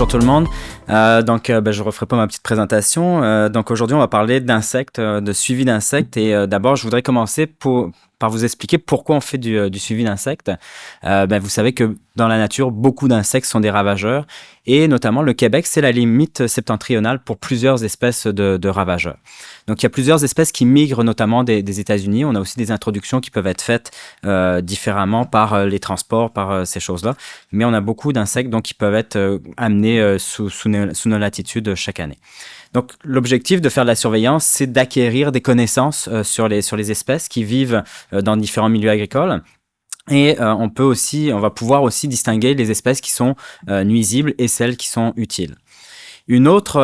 bonjour tout le monde. Je ne referai pas ma petite présentation. Donc aujourd'hui, on va parler d'insectes, de suivi d'insectes. Et d'abord, je voudrais commencer par vous expliquer pourquoi on fait du suivi d'insectes. Vous savez que dans la nature, beaucoup d'insectes sont des ravageurs. Et notamment, le Québec, c'est la limite septentrionale pour plusieurs espèces de ravageurs. Donc, il y a plusieurs espèces qui migrent notamment des États-Unis. On a aussi des introductions qui peuvent être faites différemment par les transports, par ces choses-là. Mais on a beaucoup d'insectes donc, qui peuvent être amenés sous nos latitudes chaque année. Donc, l'objectif de faire de la surveillance, c'est d'acquérir des connaissances sur les espèces qui vivent dans différents milieux agricoles. Et on va pouvoir aussi distinguer les espèces qui sont nuisibles et celles qui sont utiles. Une autre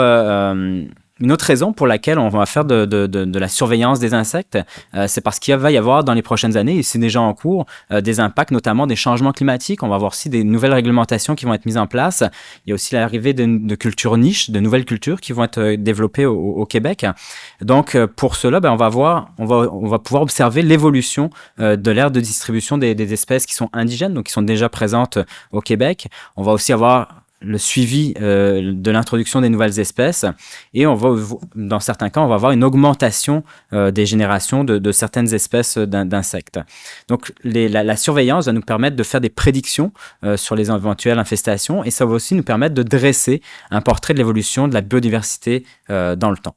raison pour laquelle on va faire de la surveillance des insectes, c'est parce qu'il va y avoir dans les prochaines années, et c'est déjà en cours, des impacts, notamment des changements climatiques. On va avoir aussi des nouvelles réglementations qui vont être mises en place. Il y a aussi l'arrivée de cultures niches, de nouvelles cultures qui vont être développées au Québec. Donc, pour cela, on va pouvoir observer l'évolution de l'aire de distribution des espèces qui sont indigènes, donc qui sont déjà présentes au Québec. On va aussi avoir le suivi de l'introduction des nouvelles espèces et dans certains cas, on va avoir une augmentation des générations de certaines espèces d'insectes. Donc, la surveillance va nous permettre de faire des prédictions sur les éventuelles infestations et ça va aussi nous permettre de dresser un portrait de l'évolution de la biodiversité dans le temps.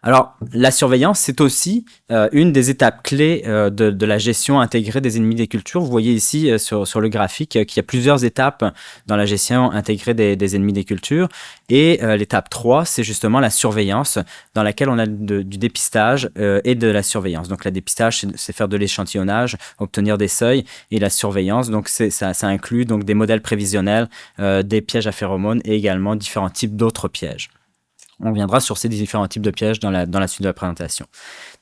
Alors, la surveillance, c'est aussi une des étapes clés de la gestion intégrée des ennemis des cultures. Vous voyez ici sur le graphique qu'il y a plusieurs étapes dans la gestion intégrée des ennemis des cultures. Et l'étape 3, c'est justement la surveillance dans laquelle on a du dépistage et de la surveillance. Donc, la dépistage, c'est faire de l'échantillonnage, obtenir des seuils. Et la surveillance, donc ça inclut donc des modèles prévisionnels, des pièges à phéromones et également différents types d'autres pièges. On viendra sur ces différents types de pièges dans la suite de la présentation.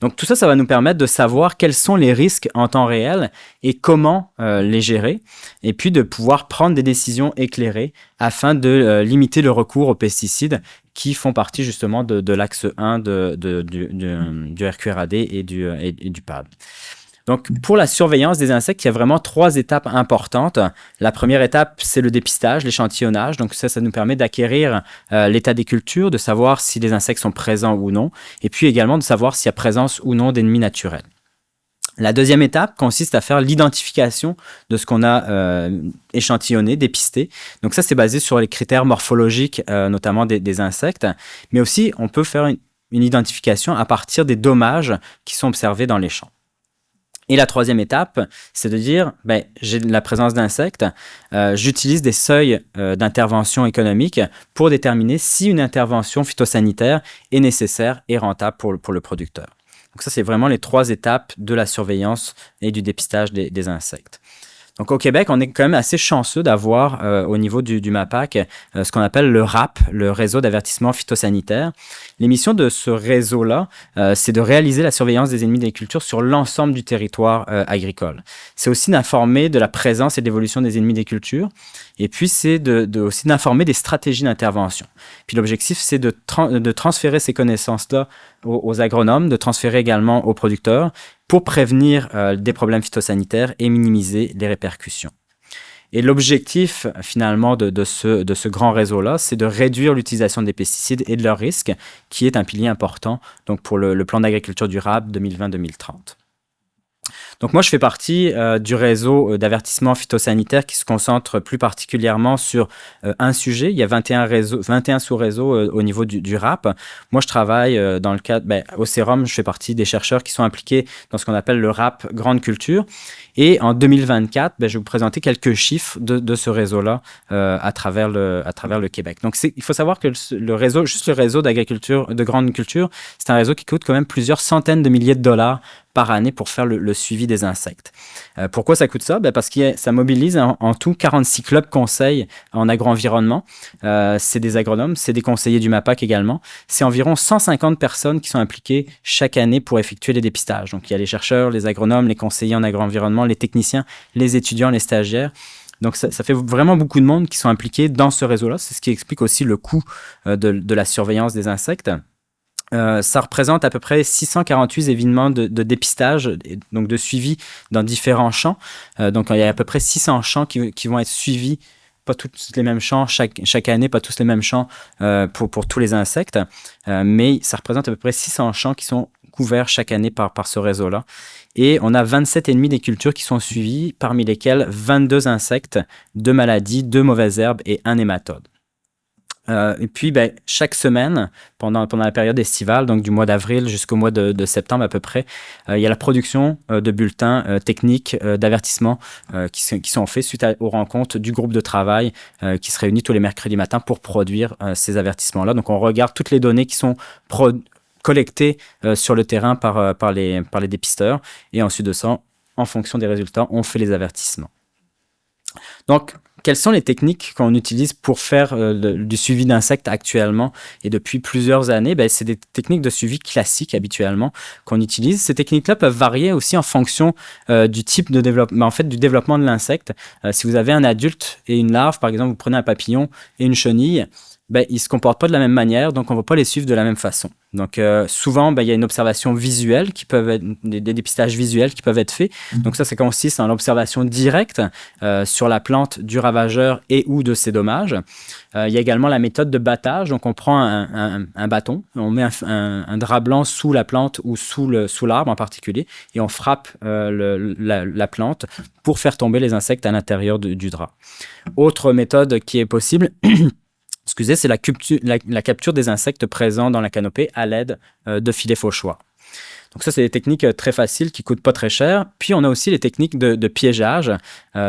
Donc, tout ça, ça va nous permettre de savoir quels sont les risques en temps réel et comment les gérer, et puis de pouvoir prendre des décisions éclairées afin de limiter le recours aux pesticides qui font partie justement de l'axe 1 du RQRAD et du PAD. Donc, pour la surveillance des insectes, il y a vraiment 3 étapes importantes. La première étape, c'est le dépistage, l'échantillonnage. Donc, ça nous permet d'acquérir l'état des cultures, de savoir si les insectes sont présents ou non, et puis également de savoir s'il y a présence ou non d'ennemis naturels. La deuxième étape consiste à faire l'identification de ce qu'on a échantillonné, dépisté. Donc, ça, c'est basé sur les critères morphologiques, notamment des insectes, mais aussi, on peut faire une identification à partir des dommages qui sont observés dans les champs. Et la troisième étape, c'est de dire, j'ai la présence d'insectes, j'utilise des seuils d'intervention économique pour déterminer si une intervention phytosanitaire est nécessaire et rentable pour le producteur. Donc ça, c'est vraiment les 3 étapes de la surveillance et du dépistage des insectes. Donc, au Québec, on est quand même assez chanceux d'avoir, au niveau du MAPAC, ce qu'on appelle le RAP, le réseau d'avertissement phytosanitaire. L'émission de ce réseau-là, c'est de réaliser la surveillance des ennemis des cultures sur l'ensemble du territoire agricole. C'est aussi d'informer de la présence et de l'évolution des ennemis des cultures. Et puis, c'est aussi d'informer des stratégies d'intervention. Puis, l'objectif, c'est de transférer ces connaissances-là aux agronomes, de transférer également aux producteurs pour prévenir des problèmes phytosanitaires et minimiser les répercussions. Et l'objectif, finalement, de ce grand réseau-là, c'est de réduire l'utilisation des pesticides et de leurs risques, qui est un pilier important donc, pour le plan d'agriculture durable 2020-2030. Donc moi, je fais partie du réseau d'avertissement phytosanitaire qui se concentre plus particulièrement sur un sujet. Il y a 21 sous-réseaux au niveau du RAP. Moi, je travaille dans le cadre, au Sérum, je fais partie des chercheurs qui sont impliqués dans ce qu'on appelle le RAP Grande Culture. Et en 2024, je vais vous présenter quelques chiffres de ce réseau-là à travers le Québec. Donc, il faut savoir que le réseau d'agriculture, de grande culture, c'est un réseau qui coûte quand même plusieurs centaines de milliers de dollars par année pour faire le suivi des insectes. Pourquoi ça coûte ça? Parce que ça mobilise en tout 46 clubs conseils en agro-environnement. C'est des agronomes, c'est des conseillers du MAPAC également. C'est environ 150 personnes qui sont impliquées chaque année pour effectuer les dépistages. Donc, il y a les chercheurs, les agronomes, les conseillers en agro-environnement, les techniciens, les étudiants, les stagiaires. Donc, ça fait vraiment beaucoup de monde qui sont impliqués dans ce réseau-là. C'est ce qui explique aussi le coût de la surveillance des insectes. Ça représente à peu près 648 événements de dépistage, donc de suivi dans différents champs. Donc, il y a à peu près 600 champs qui vont être suivis pas tous les mêmes champs chaque année, pas tous les mêmes champs pour tous les insectes, mais ça représente à peu près 600 champs qui sont couverts chaque année par ce réseau-là. Et on a 27,5 des cultures qui sont suivies, parmi lesquelles 22 insectes, 2 maladies, 2 mauvaises herbes et 1 nématode. Et puis, chaque semaine, pendant la période estivale, donc du mois d'avril jusqu'au mois de septembre à peu près, il y a la production de bulletins techniques d'avertissement qui sont faits suite aux rencontres du groupe de travail qui se réunit tous les mercredis matins pour produire ces avertissements-là. Donc, on regarde toutes les données qui sont collectées sur le terrain par les dépisteurs. Et ensuite de ça, en fonction des résultats, on fait les avertissements. Donc, quelles sont les techniques qu'on utilise pour faire du suivi d'insectes actuellement et depuis plusieurs années? C'est des techniques de suivi classiques habituellement qu'on utilise. Ces techniques-là peuvent varier aussi en fonction du type de développement, en fait, du développement de l'insecte. Si vous avez un adulte et une larve, par exemple, vous prenez un papillon et une chenille, ils ne se comportent pas de la même manière, donc on ne va pas les suivre de la même façon. Donc, souvent, il y a une observation visuelle qui peuvent être des dépistages visuels qui peuvent être faits. Donc, ça consiste en l'observation directe sur la plante du ravageur et ou de ses dommages. Il y a également la méthode de battage. Donc, on prend un bâton, on met un drap blanc sous la plante ou sous l'arbre en particulier et on frappe la plante pour faire tomber les insectes à l'intérieur du drap. Autre méthode qui est possible, c'est la capture des insectes présents dans la canopée à l'aide de filets fauchoirs. Donc ça, c'est des techniques très faciles qui ne coûtent pas très cher. Puis, on a aussi les techniques de piégeage.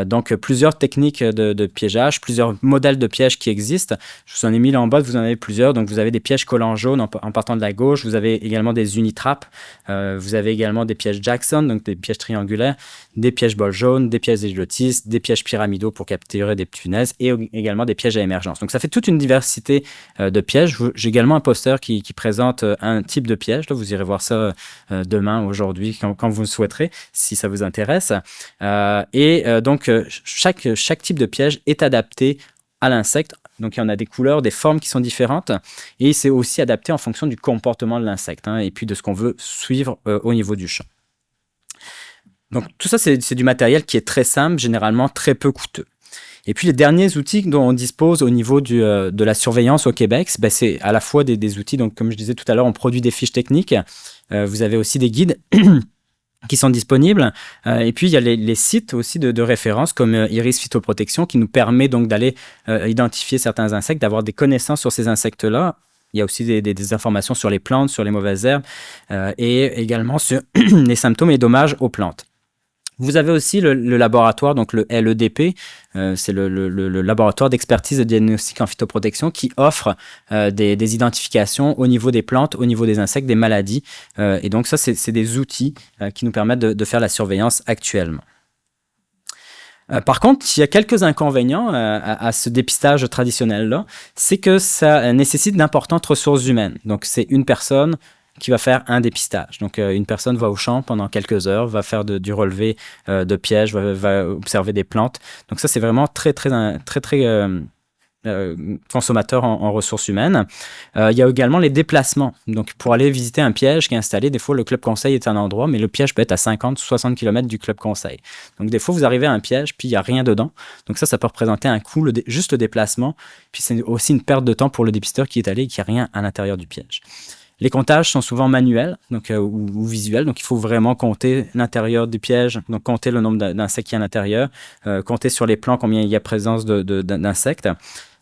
Donc, plusieurs techniques de piégeage, plusieurs modèles de pièges qui existent. Je vous en ai mis là en bas, vous en avez plusieurs. Donc, vous avez des pièges collants jaunes en partant de la gauche. Vous avez également des unitraps. Vous avez également des pièges Jackson, donc des pièges triangulaires, des pièges bol jaunes, des pièges égilotis, des pièges pyramidaux pour capturer des punaises et également des pièges à émergence. Donc, ça fait toute une diversité de pièges. J'ai également un poster qui présente un type de piège. Là, vous irez voir ça demain, aujourd'hui, quand vous le souhaiterez, si ça vous intéresse. Donc, chaque type de piège est adapté à l'insecte. Donc, il y en a des couleurs, des formes qui sont différentes. Et c'est aussi adapté en fonction du comportement de l'insecte et puis de ce qu'on veut suivre au niveau du champ. Donc, tout ça, c'est du matériel qui est très simple, généralement très peu coûteux. Et puis, les derniers outils dont on dispose au niveau de la surveillance au Québec, c'est à la fois des outils. Donc, comme je disais tout à l'heure, on produit des fiches techniques. Vous avez aussi des guides qui sont disponibles. Et puis, il y a les sites aussi de référence comme Iris Phytoprotection qui nous permet donc d'aller identifier certains insectes, d'avoir des connaissances sur ces insectes-là. Il y a aussi des informations sur les plantes, sur les mauvaises herbes et également sur les symptômes et dommages aux plantes. Vous avez aussi le laboratoire, donc le LEDP, c'est le laboratoire d'expertise de diagnostic en phytoprotection qui offre des identifications au niveau des plantes, au niveau des insectes, des maladies. Et donc ça, c'est des outils qui nous permettent de faire la surveillance actuellement. Par contre, il y a quelques inconvénients à ce dépistage traditionnel-là, c'est que ça nécessite d'importantes ressources humaines. Donc c'est une personne qui va faire un dépistage. Donc, une personne va au champ pendant quelques heures, va faire du relevé de pièges, va observer des plantes. Donc, ça, c'est vraiment très consommateur en ressources humaines. Il y a également les déplacements. Donc, pour aller visiter un piège qui est installé, des fois, le club conseil est à un endroit, mais le piège peut être à 50 ou 60 km du club conseil. Donc, des fois, vous arrivez à un piège, puis il n'y a rien dedans. Donc, ça peut représenter un coût, juste le déplacement. Puis, c'est aussi une perte de temps pour le dépisteur qui est allé et qui n'a rien à l'intérieur du piège. Les comptages sont souvent manuels ou visuels, donc il faut vraiment compter l'intérieur du piège, donc compter le nombre d'insectes qui est à l'intérieur, compter sur les plans combien il y a présence d'insectes.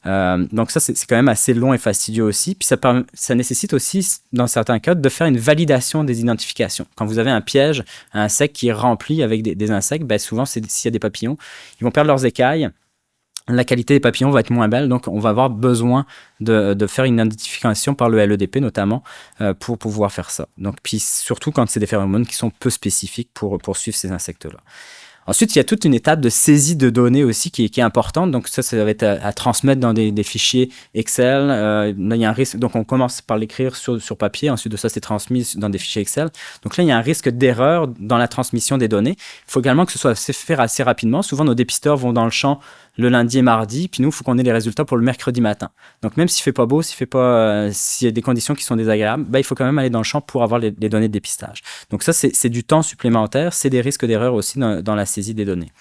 Donc ça, c'est quand même assez long et fastidieux aussi. Puis ça nécessite aussi, dans certains cas, de faire une validation des identifications. Quand vous avez un piège, un insecte qui est rempli avec des insectes, souvent, s'il y a des papillons, ils vont perdre leurs écailles. La qualité des papillons va être moins belle, donc on va avoir besoin de faire une identification par le LEDP notamment pour pouvoir faire ça. Donc, puis surtout quand c'est des phéromones qui sont peu spécifiques pour suivre ces insectes-là. Ensuite, il y a toute une étape de saisie de données aussi qui est importante. Donc, ça va être à transmettre dans des fichiers Excel. Là, il y a un risque. Donc, on commence par l'écrire sur papier. Ensuite de ça, c'est transmis dans des fichiers Excel. Donc là, il y a un risque d'erreur dans la transmission des données. Il faut également que ce soit fait assez rapidement. Souvent, nos dépisteurs vont dans le champ le lundi et mardi, puis nous, il faut qu'on ait les résultats pour le mercredi matin. Donc, même s'il fait pas beau, s'il y a des conditions qui sont désagréables, ben, il faut quand même aller dans le champ pour avoir les données de dépistage. Donc ça, c'est du temps supplémentaire, c'est des risques d'erreur aussi dans la saisie des données.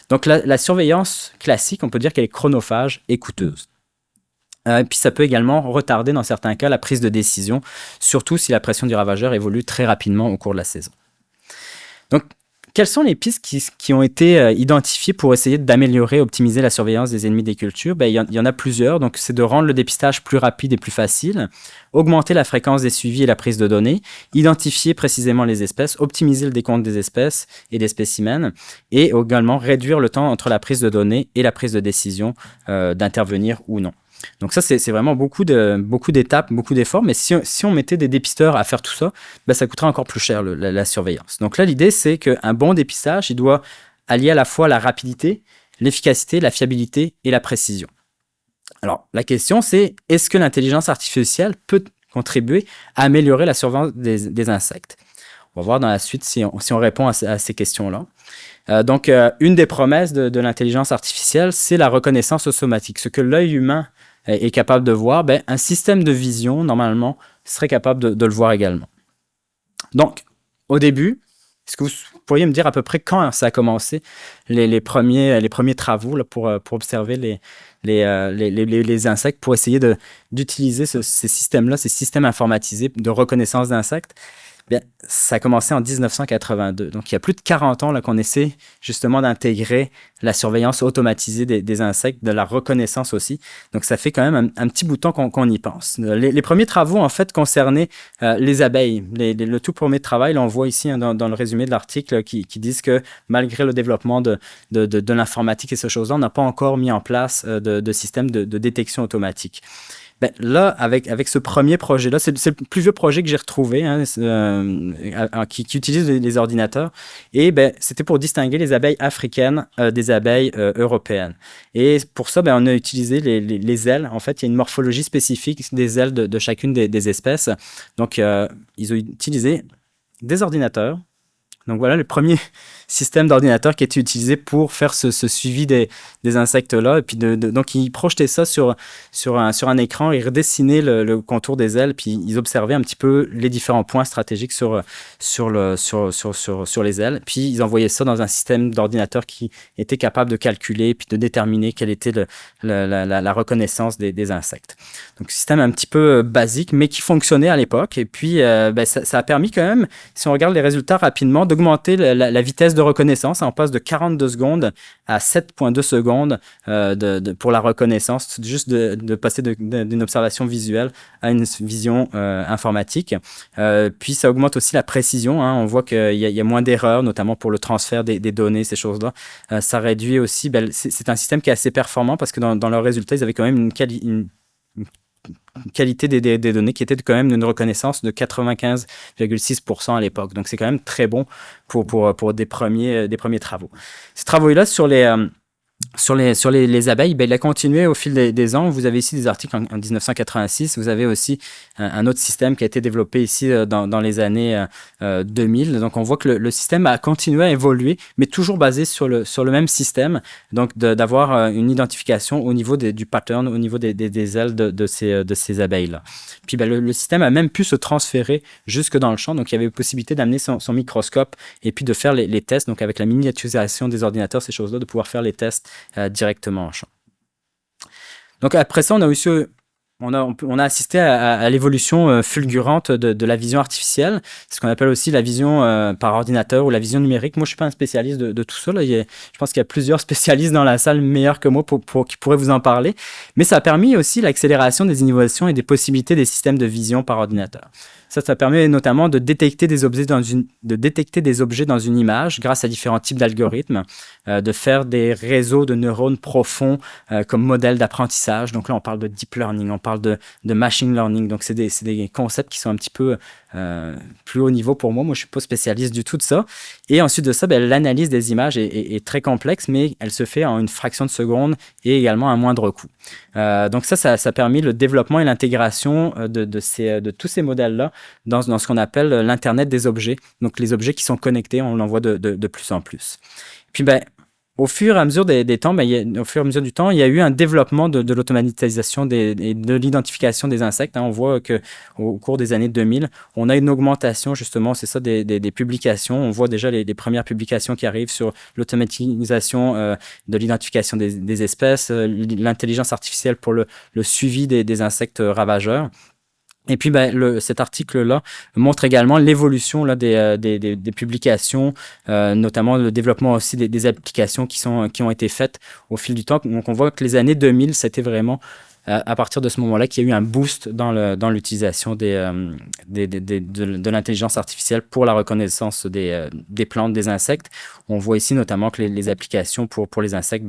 Donc, la surveillance classique, on peut dire qu'elle est chronophage et coûteuse. Puis ça peut également retarder dans certains cas la prise de décision, surtout si la pression du ravageur évolue très rapidement au cours de la saison. Donc, quelles sont les pistes qui ont été identifiées pour essayer d'améliorer, optimiser la surveillance des ennemis des cultures? Ben, il y en a plusieurs. Donc, c'est de rendre le dépistage plus rapide et plus facile, augmenter la fréquence des suivis et la prise de données, identifier précisément les espèces, optimiser le décompte des espèces et des spécimens, et également réduire le temps entre la prise de données et la prise de décision d'intervenir ou non. Donc ça, c'est vraiment beaucoup d'étapes, beaucoup d'efforts. Mais si on mettait des dépisteurs à faire tout ça, ben ça coûterait encore plus cher la surveillance. Donc là, l'idée, c'est qu'un bon dépistage, il doit allier à la fois la rapidité, l'efficacité, la fiabilité et la précision. Alors, la question, c'est est-ce que l'intelligence artificielle peut contribuer à améliorer la surveillance des insectes? On va voir dans la suite si on répond à ces questions-là. Donc, une des promesses de l'intelligence artificielle, c'est la reconnaissance automatique. Ce que l'œil humain est capable de voir, ben, un système de vision, normalement, serait capable de le voir également. Donc, au début, est-ce que vous pourriez me dire à peu près quand ça a commencé, les premiers travaux là, pour observer les insectes, pour essayer d'utiliser ces systèmes-là, ces systèmes informatisés de reconnaissance d'insectes? Bien, ça a commencé en 1982. Donc, il y a plus de 40 ans là, qu'on essaie justement d'intégrer la surveillance automatisée des insectes, de la reconnaissance aussi. Donc, ça fait quand même un petit bout de temps qu'on y pense. Les premiers travaux, en fait, concernaient les abeilles. Le tout premier travail, là, on voit ici hein, dans le résumé de l'article qui disent que malgré le développement de l'informatique et ces choses-là, on n'a pas encore mis en place de système de détection automatique. Ben, là, avec ce premier projet-là, c'est le plus vieux projet que j'ai retrouvé hein, qui utilise les ordinateurs. Et ben, c'était pour distinguer les abeilles africaines des abeilles européennes. Et pour ça, ben, on a utilisé les ailes. En fait, il y a une morphologie spécifique des ailes de chacune des espèces. Donc, ils ont utilisé des ordinateurs. Donc voilà le premier système d'ordinateur qui a été utilisé pour faire ce suivi des insectes-là. Et puis donc ils projetaient ça sur un écran, ils redessinaient le contour des ailes, puis ils observaient un petit peu les différents points stratégiques sur les ailes. Puis ils envoyaient ça dans un système d'ordinateur qui était capable de calculer puis de déterminer quelle était la reconnaissance des insectes. Donc système un petit peu basique, mais qui fonctionnait à l'époque. Et puis ben, ça a permis quand même, si on regarde les résultats rapidement, d'augmenter la vitesse de reconnaissance. On passe de 42 secondes à 7,2 secondes pour la reconnaissance, juste de passer d'une observation visuelle à une vision informatique. Puis ça augmente aussi la précision. Hein. On voit qu'il y a moins d'erreurs, notamment pour le transfert des données, ces choses-là. Ça réduit aussi. Ben, c'est un système qui est assez performant parce que dans leurs résultats, ils avaient quand même une qualité des données qui était quand même d'une reconnaissance de 95,6% à l'époque. Donc, c'est quand même très bon pour des premiers travaux. Ces travaux-là sur les abeilles, ben, il a continué au fil des ans. Vous avez ici des articles en 1986. Vous avez aussi un autre système qui a été développé ici dans les années 2000. Donc, on voit que le système a continué à évoluer, mais toujours basé sur le même système. Donc, d'avoir une identification au niveau du pattern, au niveau des ailes de ces abeilles-là. Puis, ben, le système a même pu se transférer jusque dans le champ. Donc, il y avait possibilité d'amener son microscope et puis de faire les tests. Donc, avec la miniaturisation des ordinateurs, ces choses-là, de pouvoir faire les tests directement en champ. Donc après ça, on a assisté à l'évolution fulgurante de la vision artificielle, ce qu'on appelle aussi la vision par ordinateur ou la vision numérique. Moi, je ne suis pas un spécialiste de tout ça. Là. Je pense qu'il y a plusieurs spécialistes dans la salle meilleurs que moi qui pourraient vous en parler. Mais ça a permis aussi l'accélération des innovations et des possibilités des systèmes de vision par ordinateur. Ça permet notamment de détecter des objets dans une image grâce à différents types d'algorithmes, de faire des réseaux de neurones profonds comme modèle d'apprentissage. Donc là, on parle de deep learning, on parle de machine learning. Donc, c'est des concepts qui sont un petit peu plus haut niveau pour moi. Moi, je ne suis pas spécialiste du tout de ça. Et ensuite de ça, ben, l'analyse des images est très complexe, mais elle se fait en une fraction de seconde et également à moindre coût. Donc ça a permis le développement et l'intégration de tous ces modèles-là dans ce qu'on appelle l'Internet des objets. Donc les objets qui sont connectés, on en voit de plus en plus. Puis ben, au fur et à mesure des temps, au fur et à mesure du temps, il y a eu un développement de l'automatisation et de l'identification des insectes, hein. On voit que au cours des années 2000, on a une augmentation justement, c'est ça, des publications. On voit déjà les premières publications qui arrivent sur l'automatisation de l'identification des espèces, l'intelligence artificielle pour le suivi des insectes ravageurs. Et puis, cet article-là montre également l'évolution là, des publications, notamment le développement aussi des applications qui ont été faites au fil du temps. Donc, on voit que les années 2000, c'était vraiment à partir de ce moment-là qu'il y a eu un boost dans l'utilisation de l'intelligence artificielle pour la reconnaissance des plantes, des insectes. On voit ici notamment que les applications pour les insectes,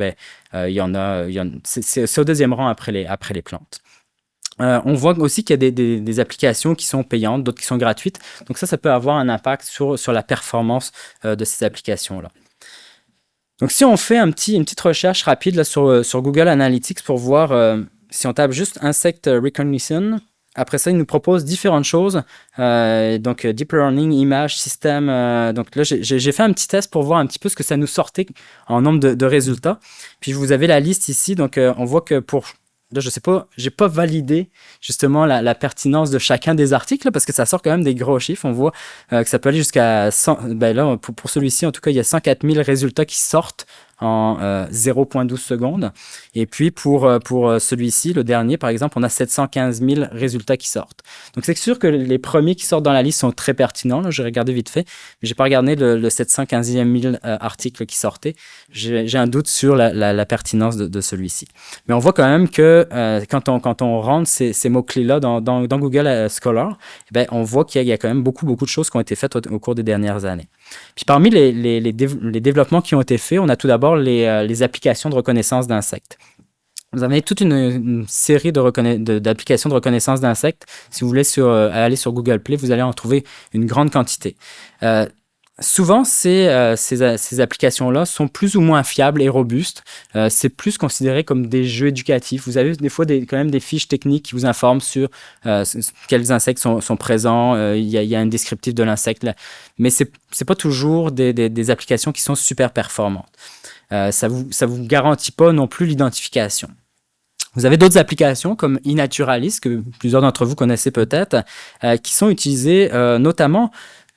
il y en a, c'est au deuxième rang après les plantes. On voit aussi qu'il y a des applications qui sont payantes, d'autres qui sont gratuites. Donc ça peut avoir un impact sur la performance de ces applications-là. Donc si on fait une petite recherche rapide là, sur Google Analytics pour voir si on tape juste Insect Recognition, après ça, il nous propose différentes choses. Donc Deep Learning, Image, System. Donc là, j'ai fait un petit test pour voir un petit peu ce que ça nous sortait en nombre de résultats. Puis vous avez la liste ici. Donc on voit que là, je sais pas, j'ai pas validé justement la pertinence de chacun des articles là, parce que ça sort quand même des gros chiffres. On voit que ça peut aller jusqu'à 100. Là, pour celui-ci, en tout cas, il y a 104 000 résultats qui sortent en 0,12 secondes. Et puis, pour celui-ci, le dernier, par exemple, on a 715 000 résultats qui sortent. Donc, c'est sûr que les premiers qui sortent dans la liste sont très pertinents. Là, j'ai regardé vite fait, mais j'ai pas regardé le 715 000 articles qui sortaient. J'ai un doute sur la pertinence de celui-ci. Mais on voit quand même que quand on rentre ces mots-clés-là dans Google Scholar, on voit qu'il y a quand même beaucoup de choses qui ont été faites au cours des dernières années. Puis parmi les développements qui ont été faits, on a tout d'abord les applications de reconnaissance d'insectes. Vous avez toute une série d'applications de reconnaissance d'insectes. Si vous voulez aller sur Google Play, vous allez en trouver une grande quantité. Souvent, ces applications-là sont plus ou moins fiables et robustes. C'est plus considéré comme des jeux éducatifs. Vous avez des fois quand même des fiches techniques qui vous informent sur quels insectes sont présents. Il y a un descriptif de l'insecte. Mais c'est pas toujours des applications qui sont super performantes. Ça vous garantit pas non plus l'identification. Vous avez d'autres applications comme iNaturalist, que plusieurs d'entre vous connaissez peut-être, qui sont utilisées notamment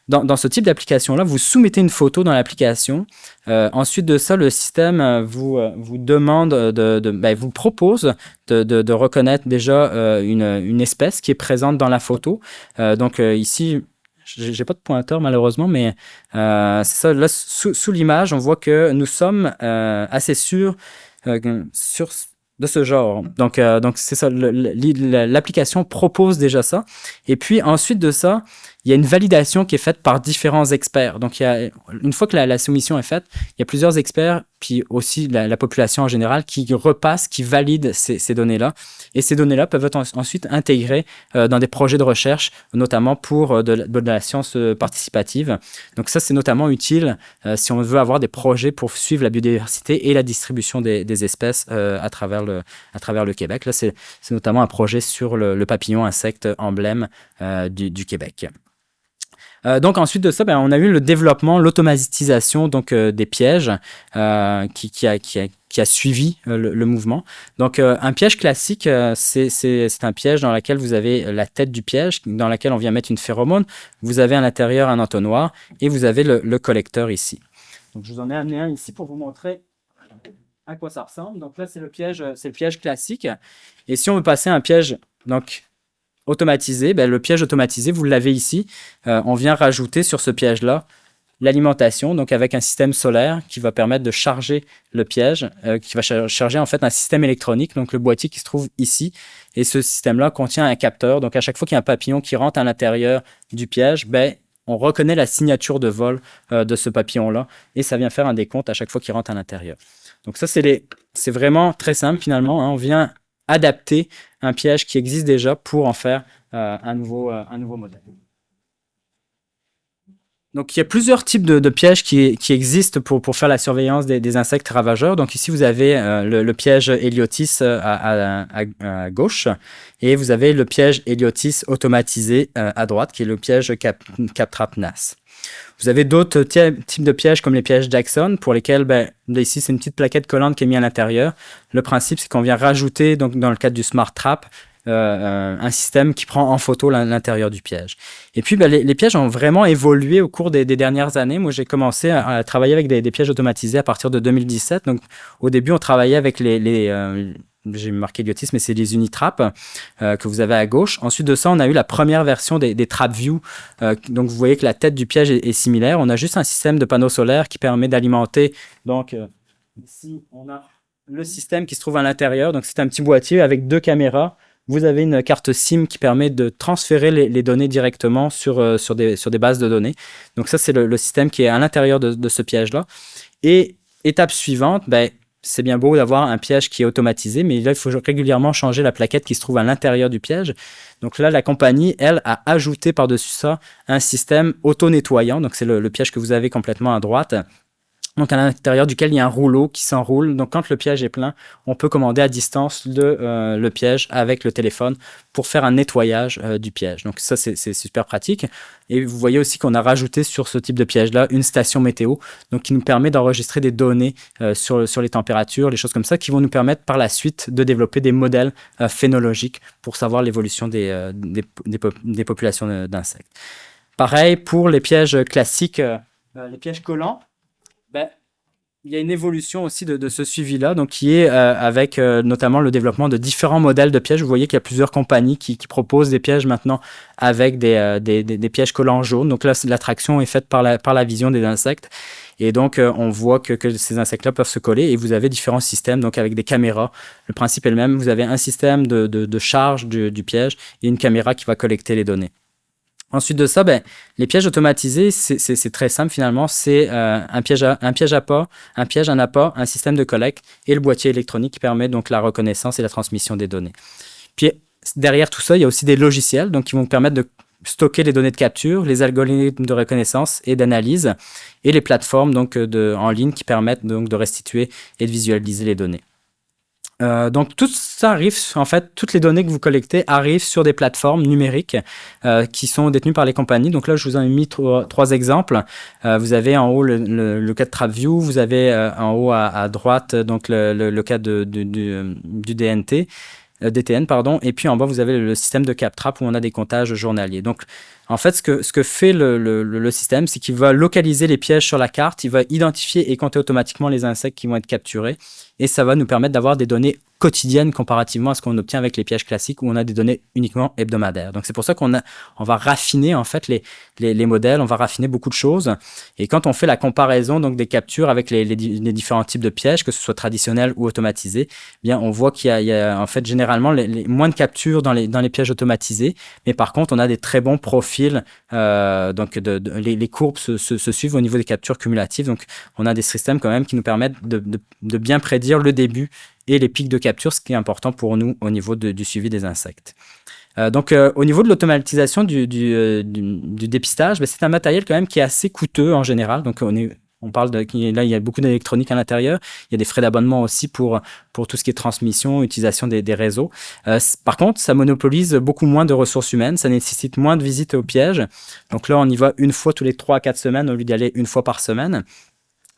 dans ce type d'application-là. Vous soumettez une photo dans l'application. Ensuite de ça, le système vous demande vous propose de reconnaître déjà une espèce qui est présente dans la photo. Donc ici, j'ai pas de pointeur malheureusement, mais c'est ça. Là, sous l'image, on voit que nous sommes assez sûrs de ce genre. Donc c'est ça. L'application propose déjà ça. Et puis ensuite de ça, il y a une validation qui est faite par différents experts. Donc, une fois que la soumission est faite, il y a plusieurs experts, puis aussi la population en général, qui repassent, qui valident ces données-là. Et ces données-là peuvent être ensuite intégrées dans des projets de recherche, notamment pour de la science participative. Donc, ça, c'est notamment utile si on veut avoir des projets pour suivre la biodiversité et la distribution des espèces à travers le Québec. Là, c'est notamment un projet sur le papillon insecte emblème du Québec. Donc ensuite de ça, on a eu le développement, l'automatisation des pièges qui a suivi le mouvement. Donc un piège classique, c'est un piège dans lequel vous avez la tête du piège, dans laquelle on vient mettre une phéromone. Vous avez à l'intérieur un entonnoir et vous avez le collecteur ici. Donc je vous en ai amené un ici pour vous montrer à quoi ça ressemble. Donc là c'est le piège classique. Et si on veut passer un piège automatisé, le piège automatisé, vous l'avez ici. On vient rajouter sur ce piège-là l'alimentation, donc avec un système solaire qui va permettre de charger le piège, qui va charger en fait un système électronique, donc le boîtier qui se trouve ici. Et ce système-là contient un capteur. Donc à chaque fois qu'il y a un papillon qui rentre à l'intérieur du piège, on reconnaît la signature de vol de ce papillon-là et ça vient faire un décompte à chaque fois qu'il rentre à l'intérieur. Donc ça, c'est vraiment très simple finalement, hein. On vient adapter un piège qui existe déjà pour en faire un nouveau modèle. Donc, il y a plusieurs types de pièges qui existent pour faire la surveillance des insectes ravageurs. Donc, ici, vous avez le piège Heliotis à gauche et vous avez le piège Heliotis automatisé à droite, qui est le piège CapTrap NAS. Vous avez d'autres types de pièges comme les pièges Jackson pour lesquels, là, ici, c'est une petite plaquette collante qui est mise à l'intérieur. Le principe, c'est qu'on vient rajouter, donc dans le cadre du Smart Trap, un système qui prend en photo l'intérieur du piège. Et puis, les pièges ont vraiment évolué au cours des dernières années. Moi, j'ai commencé à travailler avec des pièges automatisés à partir de 2017. Donc, au début, on travaillait avec j'ai marqué idiotisme, mais c'est les Unitraps que vous avez à gauche. Ensuite de ça, on a eu la première version des TrapView. Donc, vous voyez que la tête du piège est similaire. On a juste un système de panneaux solaires qui permet d'alimenter. Donc, ici, on a le système qui se trouve à l'intérieur. Donc, c'est un petit boîtier avec 2 caméras. Vous avez une carte SIM qui permet de transférer les données directement sur des bases de données. Donc, ça, c'est le système qui est à l'intérieur de ce piège-là. Et étape suivante, c'est bien beau d'avoir un piège qui est automatisé, mais là, il faut régulièrement changer la plaquette qui se trouve à l'intérieur du piège. Donc là, la compagnie, elle, a ajouté par-dessus ça un système auto-nettoyant. Donc, c'est le piège que vous avez complètement à droite. Donc, à l'intérieur duquel il y a un rouleau qui s'enroule. Donc, quand le piège est plein, on peut commander à distance le piège avec le téléphone pour faire un nettoyage du piège. Donc, ça, c'est super pratique. Et vous voyez aussi qu'on a rajouté sur ce type de piège-là une station météo, donc qui nous permet d'enregistrer des données sur les températures, les choses comme ça, qui vont nous permettre par la suite de développer des modèles phénologiques pour savoir l'évolution des populations d'insectes. Pareil pour les pièges classiques, les pièges collants. Il y a une évolution aussi de ce suivi-là, donc qui est avec notamment le développement de différents modèles de pièges. Vous voyez qu'il y a plusieurs compagnies qui proposent des pièges maintenant avec des pièges collants jaunes. Donc là, l'attraction est faite par la vision des insectes. Et donc, on voit que ces insectes-là peuvent se coller et vous avez différents systèmes, donc avec des caméras. Le principe est le même. Vous avez un système de charge du piège et une caméra qui va collecter les données. Ensuite de ça, les pièges automatisés, c'est très simple finalement. C'est un piège à pas, un piège, un appât, un système de collecte et le boîtier électronique qui permet donc la reconnaissance et la transmission des données. Puis derrière tout ça, il y a aussi des logiciels donc, qui vont permettre de stocker les données de capture, les algorithmes de reconnaissance et d'analyse et les plateformes donc, en ligne qui permettent donc, de restituer et de visualiser les données. Donc tout ça arrive, en fait, toutes les données que vous collectez arrivent sur des plateformes numériques qui sont détenues par les compagnies. Donc là, je vous en ai mis trois exemples. Vous avez en haut le cas de TrapView, vous avez en haut à droite donc le cas du DTN, et puis en bas, vous avez le système de CapTrap où on a des comptages journaliers. Donc, en fait, ce que fait le système, c'est qu'il va localiser les pièges sur la carte, il va identifier et compter automatiquement les insectes qui vont être capturés, et ça va nous permettre d'avoir des données quotidiennes comparativement à ce qu'on obtient avec les pièges classiques où on a des données uniquement hebdomadaires. Donc, c'est pour ça qu'on va raffiner en fait les modèles, on va raffiner beaucoup de choses. Et quand on fait la comparaison donc des captures avec les différents types de pièges, que ce soit traditionnels ou automatisés, bien on voit qu'il y a en fait généralement moins de captures dans les pièges automatisés, mais par contre on a des très bons profils. Donc les courbes se suivent au niveau des captures cumulatives. Donc on a des systèmes quand même qui nous permettent de bien prédire le début et les pics de capture, ce qui est important pour nous au niveau du suivi des insectes. Donc, au niveau de l'automatisation du dépistage, c'est un matériel quand même qui est assez coûteux en général. Donc, on parle là, il y a beaucoup d'électronique à l'intérieur. Il y a des frais d'abonnement aussi pour tout ce qui est transmission, utilisation des réseaux. Par contre, ça monopolise beaucoup moins de ressources humaines. Ça nécessite moins de visites au piège. Donc là, on y va une fois tous les 3 à 4 semaines au lieu d'y aller une fois par semaine.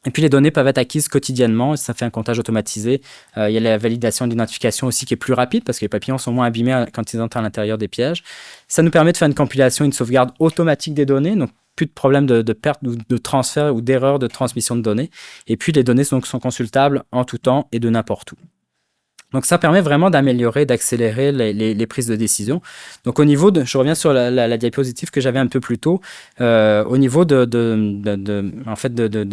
Et puis, les données peuvent être acquises quotidiennement. Ça fait un comptage automatisé. Il y a la validation d'identification aussi qui est plus rapide parce que les papillons sont moins abîmés quand ils entrent à l'intérieur des pièges. Ça nous permet de faire une compilation, une sauvegarde automatique des données. Donc, plus de problème de perte ou de transfert ou d'erreur de transmission de données. Et puis, les données sont consultables en tout temps et de n'importe où. Donc, ça permet vraiment d'améliorer, d'accélérer les prises de décision. Donc, au niveau je reviens sur la diapositive que j'avais un peu plus tôt, au niveau de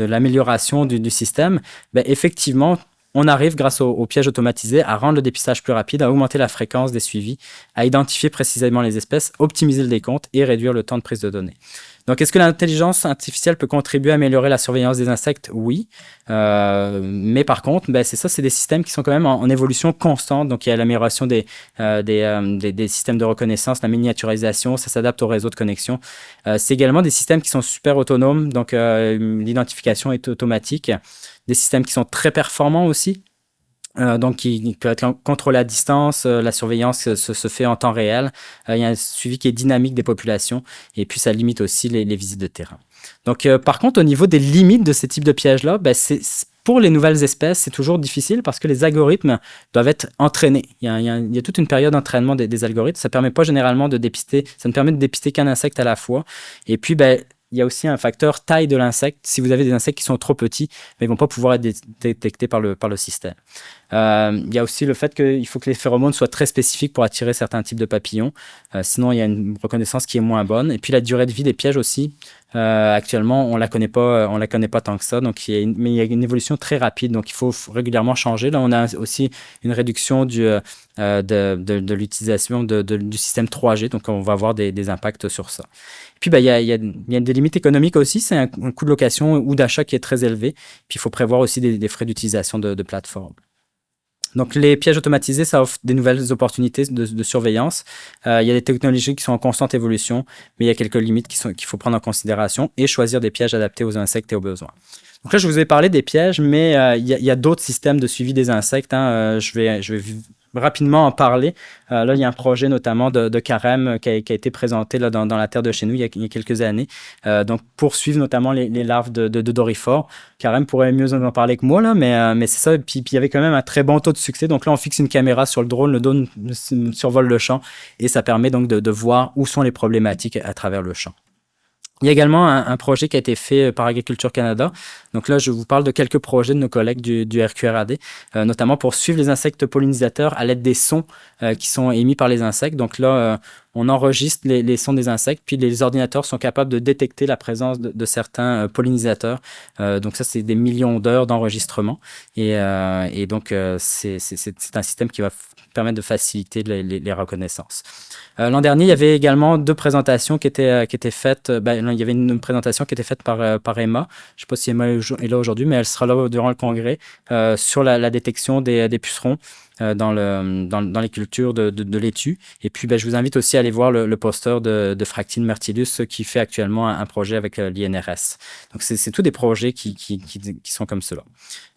l'amélioration du système, effectivement, on arrive, grâce au piège automatisé, à rendre le dépistage plus rapide, à augmenter la fréquence des suivis, à identifier précisément les espèces, optimiser le décompte et réduire le temps de prise de données. Donc, est-ce que l'intelligence artificielle peut contribuer à améliorer la surveillance des insectes? Oui. Mais par contre, c'est des systèmes qui sont quand même en évolution constante. Donc, il y a l'amélioration des systèmes de reconnaissance, la miniaturisation, ça s'adapte au réseau de connexion. C'est également des systèmes qui sont super autonomes. Donc, l'identification est automatique. Des systèmes qui sont très performants aussi. Donc qui peut être contrôlé à distance, la surveillance se fait en temps réel, il y a un suivi qui est dynamique des populations et puis ça limite aussi les visites de terrain. Donc par contre, au niveau des limites de ces types de pièges-là, ben, pour les nouvelles espèces, c'est toujours difficile parce que les algorithmes doivent être entraînés. Il y a toute une période d'entraînement des algorithmes. Ça ne permet pas généralement de dépister, ça ne permet de dépister qu'un insecte à la fois. Et puis, ben, il y a aussi un facteur taille de l'insecte. Si vous avez des insectes qui sont trop petits, ben, ils ne vont pas pouvoir être détectés par le système. Il y a aussi le fait qu'il faut que les phéromones soient très spécifiques pour attirer certains types de papillons. Sinon, il y a une reconnaissance qui est moins bonne. Et puis la durée de vie des pièges aussi. Actuellement, on la connaît pas tant que ça. Donc, mais il y a une évolution très rapide. Donc, il faut régulièrement changer. Là, on a aussi une réduction de l'utilisation du système 3G. Donc, on va avoir des impacts sur ça. Puis, ben, il y a des limites économiques aussi. C'est un coût de location ou d'achat qui est très élevé. Puis, il faut prévoir aussi des frais d'utilisation de plateformes. Donc, les pièges automatisés, ça offre des nouvelles opportunités de surveillance. Il y a des technologies qui sont en constante évolution, mais il y a quelques limites qu'il faut prendre en considération et choisir des pièges adaptés aux insectes et aux besoins. Donc là, je vous ai parlé des pièges, mais il y a d'autres systèmes de suivi des insectes. Je vais rapidement en parler. Là, il y a un projet notamment de Carême qui a été présenté là, dans la terre de chez nous il y a quelques années. Donc, pour suivre notamment les larves de Doryphore. Carême pourrait mieux en parler que moi, là, mais c'est ça. Puis il y avait quand même un très bon taux de succès. Donc là, on fixe une caméra sur le drone survole le champ et ça permet donc de voir où sont les problématiques à travers le champ. Il y a également un projet qui a été fait par Agriculture Canada. Donc là, je vous parle de quelques projets de nos collègues du RQRAD, notamment pour suivre les insectes pollinisateurs à l'aide des sons qui sont émis par les insectes. Donc là, on enregistre les sons des insectes, puis les ordinateurs sont capables de détecter la présence de certains pollinisateurs. Donc ça, c'est des millions d'heures d'enregistrement. Et donc, c'est un système qui va permettre de faciliter les reconnaissances. L'an dernier, il y avait également deux présentations qui étaient faites. Il y avait une présentation qui était faite par Emma. Je ne sais pas si Emma est là aujourd'hui, mais elle sera là durant le congrès sur la détection des pucerons dans les cultures de laitue. Et puis, je vous invite aussi à aller voir le poster de Fractine Mertillus qui fait actuellement un projet avec l'INRS. Donc, c'est tous des projets qui sont comme cela.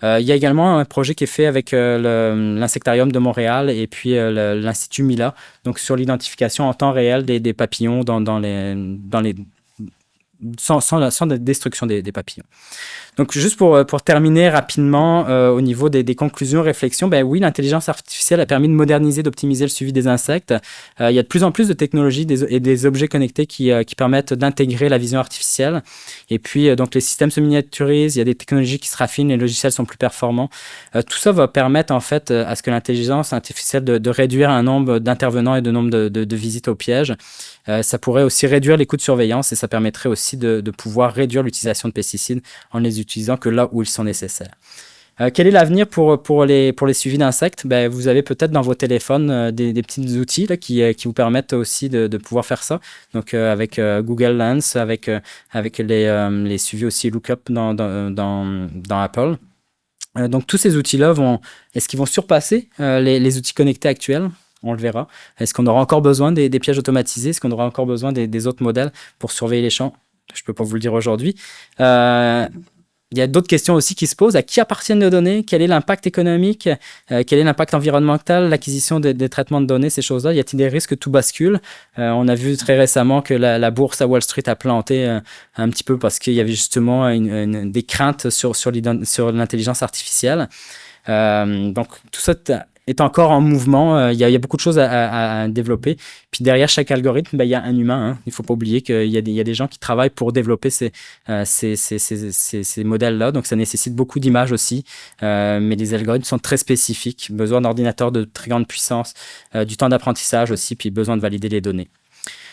Il y a également un projet qui est fait avec l'Insectarium de Montréal et puis l'Institut Mila, donc sur l'identification en temps réel des papillons sans destruction des papillons. Donc, juste pour terminer rapidement au niveau des conclusions, réflexions, oui, l'intelligence artificielle a permis de moderniser, d'optimiser le suivi des insectes. Il y a de plus en plus de technologies et des objets connectés qui permettent d'intégrer la vision artificielle. Et puis, donc, les systèmes se miniaturisent, il y a des technologies qui se raffinent, les logiciels sont plus performants. Tout ça va permettre, en fait, à ce que l'intelligence artificielle de réduire un nombre d'intervenants et de nombre de visites au piège. Ça pourrait aussi réduire les coûts de surveillance et ça permettrait aussi de pouvoir réduire l'utilisation de pesticides en les utilisant que là où ils sont nécessaires. Quel est l'avenir pour les suivis d'insectes? Vous avez peut-être dans vos téléphones des petits outils là, qui vous permettent aussi de pouvoir faire ça. Donc avec Google Lens, avec les suivis aussi Lookup dans Apple. Donc tous ces outils-là est-ce qu'ils vont surpasser les outils connectés actuels? On le verra. Est-ce qu'on aura encore besoin des pièges automatisés? Est-ce qu'on aura encore besoin des autres modèles pour surveiller les champs? Je ne peux pas vous le dire aujourd'hui. Il y a d'autres questions aussi qui se posent. À qui appartiennent les données? Quel est l'impact économique? Quel est l'impact environnemental? L'acquisition des traitements de données, ces choses-là? Y a-t-il des risques que tout bascule? On a vu très récemment que la bourse à Wall Street a planté un petit peu parce qu'il y avait justement des craintes sur l'intelligence artificielle. Donc, tout ça est encore en mouvement. Il y a beaucoup de choses à développer. Puis derrière chaque algorithme, il y a un humain. Il ne faut pas oublier qu'il y a des gens qui travaillent pour développer ces modèles-là. Donc, ça nécessite beaucoup d'images aussi. Mais les algorithmes sont très spécifiques. Besoin d'ordinateurs de très grande puissance, du temps d'apprentissage aussi, puis besoin de valider les données.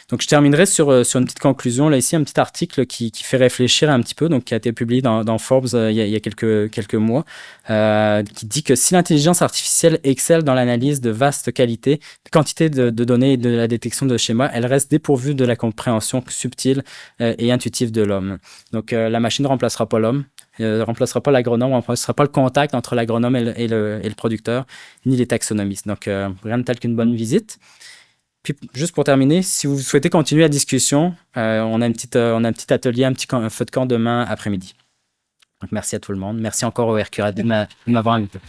Donc, je terminerai sur une petite conclusion. Là, ici, un petit article qui fait réfléchir un petit peu, donc qui a été publié dans Forbes il y a quelques mois, qui dit que si l'intelligence artificielle excelle dans l'analyse de vaste quantité de données et de la détection de schémas, elle reste dépourvue de la compréhension subtile et intuitive de l'homme. Donc, la machine ne remplacera pas l'homme. Ne remplacera pas l'agronome, ne remplacera pas le contact entre l'agronome et le producteur, ni les taxonomistes. Donc, rien de tel qu'une bonne visite. Puis, juste pour terminer, si vous souhaitez continuer la discussion, on a un petit atelier, un feu de camp demain après-midi. Donc, merci à tout le monde. Merci encore au RQRAD de m'avoir invité.